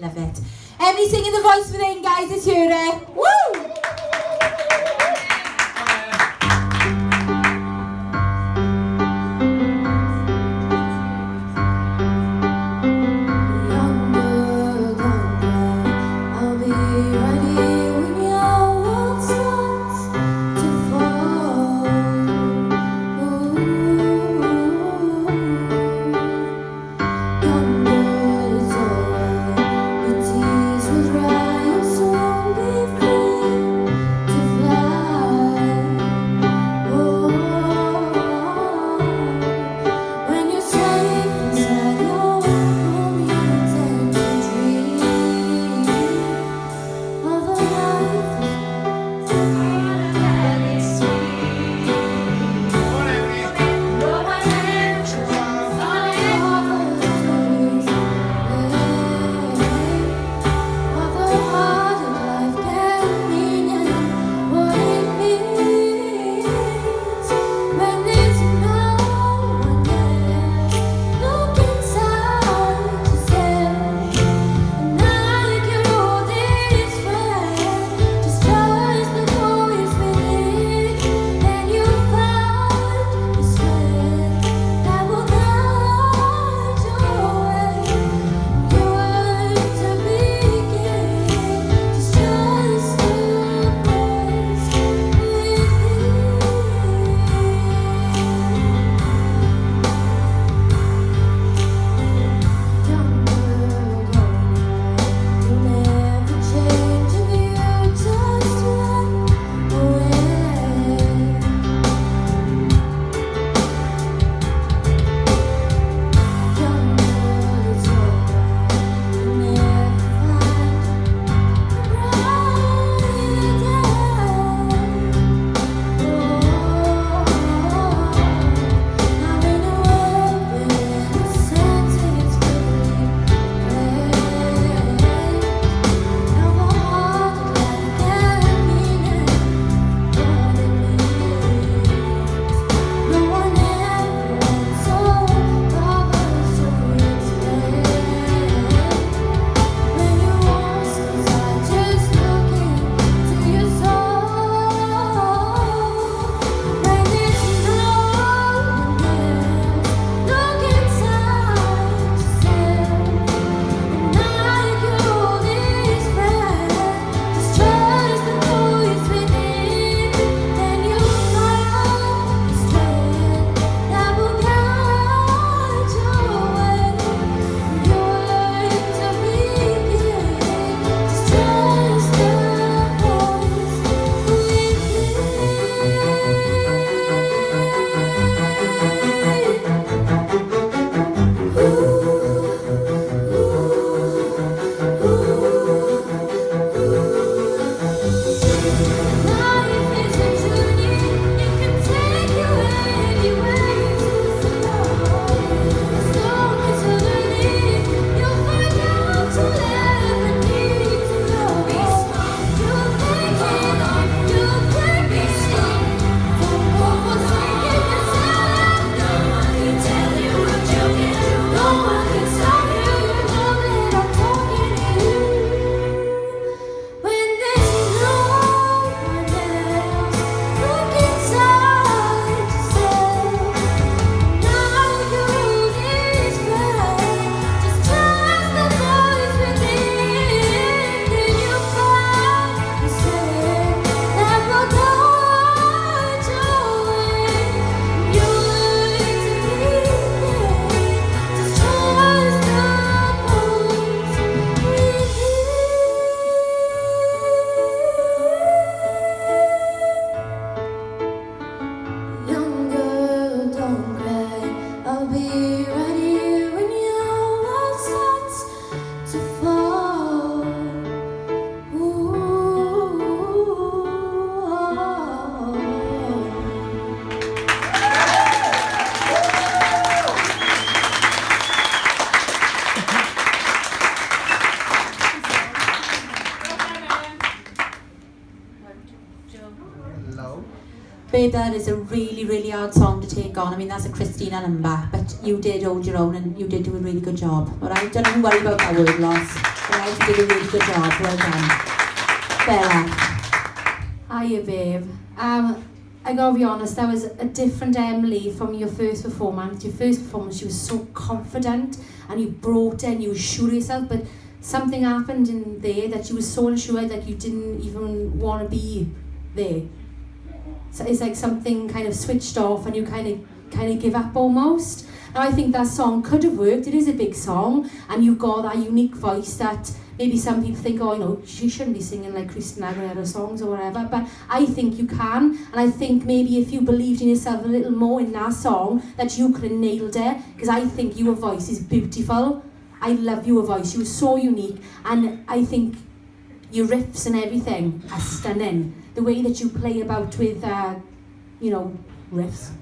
Love it. Emily singing The Voice Within, guys. Let's hear it. Woo! Babe, that is a really, really hard song to take on. I mean, that's a Christina number, but you did hold your own and you did do a really good job. Alright, don't even worry about that word loss. Right, you did a really good job. Well done. Bella. Hiya, babe. I gotta be honest, that was a different Emily from your first performance. Your first performance, you were so confident and you brought it and you were sure of yourself, but something happened in there that you were so unsure that you didn't even want to be there. So it's like something kind of switched off and you kind of give up almost. Now I think that song could have worked. It is a big song and you've got that unique voice that maybe some people think, oh, you know, she shouldn't be singing like Christina Aguilera songs or whatever, but I think you can, and I think maybe if you believed in yourself a little more in that song, that you could have nailed it, because I think your voice is beautiful. I love your voice, you're so unique, and I think your riffs and everything are stunning. The way that you play about with, you know, riffs,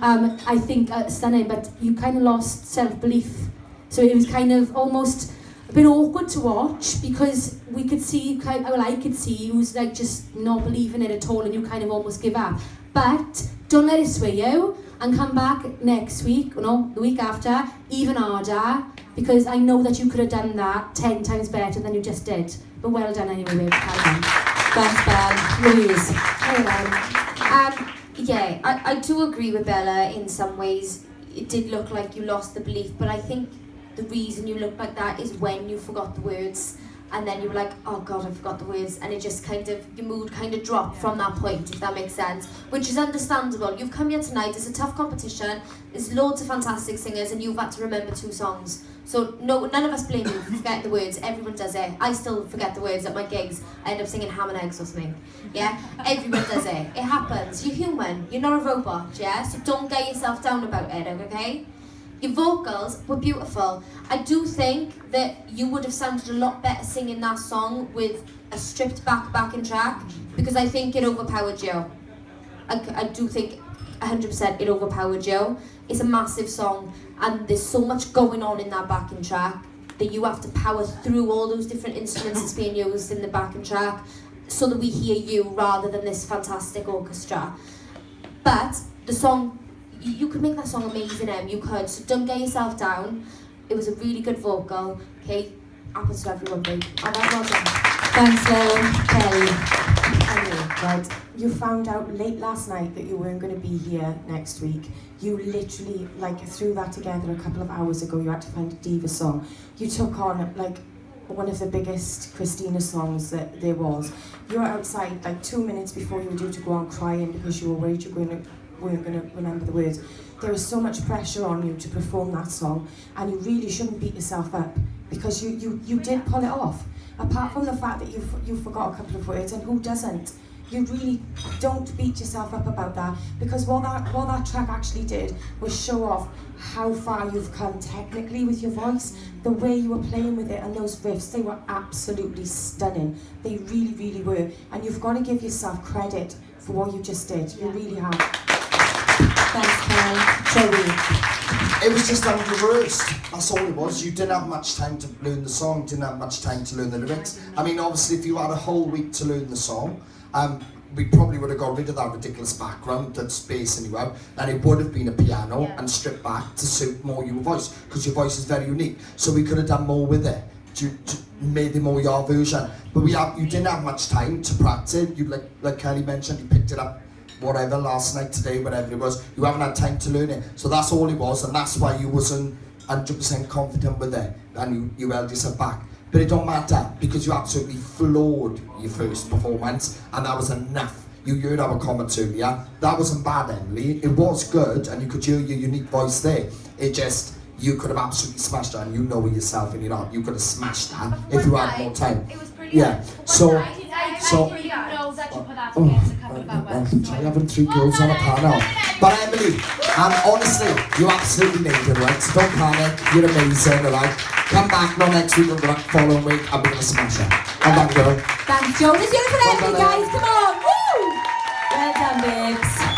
I think stunning, but you kind of lost self-belief. So it was kind of almost a bit awkward to watch because we could see, well, I could see you was like just not believing it at all and you kind of almost give up. But don't let it sway you and come back next week, or no, the week after, even harder, because I know that you could have done that 10 times better than you just did. But well done anyway, babe. Thanks, Belle. Louise. Yeah, I do agree with Bella in some ways. It did look like you lost the belief, but I think the reason you looked like that is when you forgot the words, and then you were like, oh god, I forgot the words, and it just kind of, your mood kind of dropped from that point, if that makes sense, which is understandable. You've come here tonight, it's a tough competition, there's loads of fantastic singers, and you've had to remember 2 songs. So no, none of us blame you for forgetting the words, everyone does it. I still forget the words at my gigs, I end up singing ham and eggs or something, yeah? Everyone does it, it happens, you're human, you're not a robot, yeah? So don't get yourself down about it, okay? Your vocals were beautiful. I do think that you would have sounded a lot better singing that song with a stripped back backing track, because I think it overpowered you. I do think 100% it overpowered you. It's a massive song and there's so much going on in that backing track that you have to power through all those different instruments that's being used in the backing track so that we hear you rather than this fantastic orchestra. But the song, you could make that song amazing, you could, so don't get yourself down. It was a really good vocal, okay? Apples to everyone, babe. Well done. Thanks, Lil. Kelly. Anyway, right, you found out late last night that you weren't going to be here next week. You literally, like, threw that together a couple of hours ago. You had to find a Diva song. You took on, like, one of the biggest Christina songs that there was. You were outside, like, 2 minutes before you were due to go on crying because you were worried you weren't going to remember the words. There was so much pressure on you to perform that song, and you really shouldn't beat yourself up because you did pull it off. Apart from the fact that you forgot a couple of words, and who doesn't? You really don't beat yourself up about that, because what that track actually did was show off how far you've come technically with your voice, the way you were playing with it, and those riffs, they were absolutely stunning. They really, really were, and you've got to give yourself credit for what you just did. You really have. Thanks, Kelly. Joey. It was just under-rehearsed, that's all it was. You didn't have much time to learn the song, didn't have much time to learn the lyrics. I mean, obviously, if you had a whole week to learn the song, we probably would have got rid of that ridiculous background that's spacing you out, and it would have been a piano and stripped back to suit more your voice, because your voice is very unique. So we could have done more with it, to made it more your version. But you didn't have much time to practice. You, like Kelly mentioned, you picked it up whatever, last night, today, whatever it was. You haven't had time to learn it. So that's all it was, and that's why you wasn't 100% confident with it, and you held yourself back. But it don't matter, because you absolutely floored your first performance, and that was enough. You heard our comments earlier. That wasn't bad, Emily. It was good, and you could hear your unique voice there. It just, you could have absolutely smashed that, and you know it yourself in your heart. You could have smashed that if you had more time. It was pretty Yeah. So. know that you put that together to cover that well. Try having 3 girls on a panel. But Emily, honestly, you absolutely nailed it, right? So don't panic, you're amazing, alright? Come back, not next week, or the following week, and we're gonna smash it. Well done, girl. Thanks, Joe. Let's do it for Emily, guys. Come on. Woo! Well done, babes.